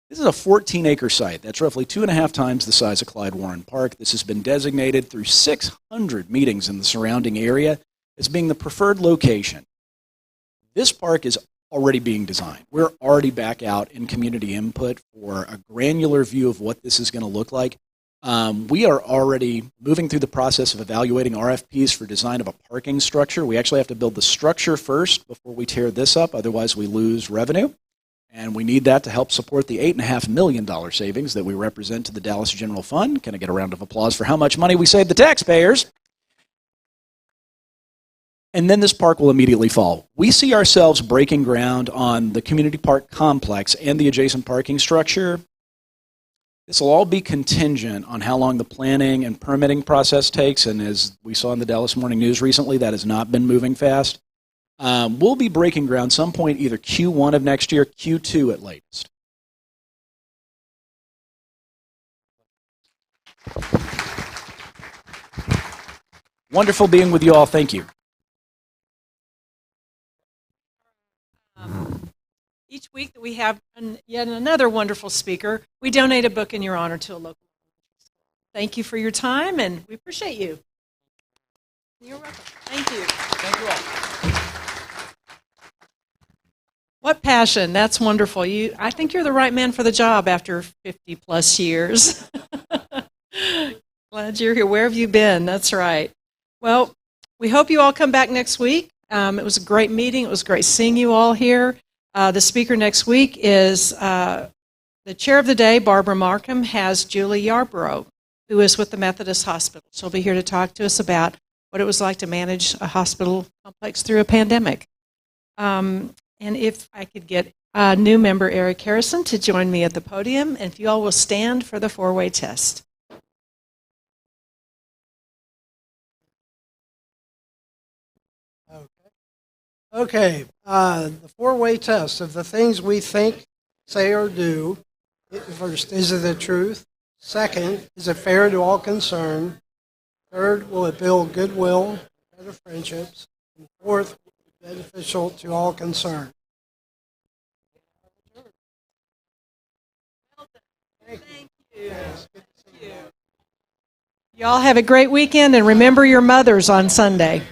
This is a 14-acre site. That's roughly 2.5 times the size of Clyde Warren Park. This has been designated through 600 meetings in the surrounding area as being the preferred location. This park is already being designed. We're already back out in community input for a granular view of what this is going to look like. We are already moving through the process of evaluating RFPs for design of a parking structure. We actually have to build the structure first before we tear this up, otherwise we lose revenue. And we need that to help support the $8.5 million savings that we represent to the Dallas General Fund. Can I get a round of applause for how much money we save the taxpayers? And then this park will immediately fall. We see ourselves breaking ground on the community park complex and the adjacent parking structure. This will all be contingent on how long the planning and permitting process takes, and as we saw in the Dallas Morning News recently, that has not been moving fast. We'll be breaking ground some point either Q1 of next year, Q2 at latest. Wonderful being with you all. Thank you. Each week that we have yet another wonderful speaker, we donate a book in your honor to a local. Thank you for your time, and we appreciate you. You're welcome. Thank you. Thank you all. What passion. That's wonderful. I think you're the right man for the job after 50-plus years. Glad you're here. Where have you been? That's right. Well, we hope you all come back next week. It was a great meeting. It was great seeing you all here. The speaker next week is the chair of the day, Barbara Markham, has Julie Yarborough, who is with the Methodist Hospital. She'll be here to talk to us about what it was like to manage a hospital complex through a pandemic. And if I could get new member Eric Harrison to join me at the podium, and if you all will stand for the four-way test. Okay, the four-way test of the things we think, say, or do. First, is it the truth? Second, is it fair to all concerned? Third, will it build goodwill, better friendships? And fourth, beneficial to all concerned. Thank you. Y'all have a great weekend, and remember your mothers on Sunday.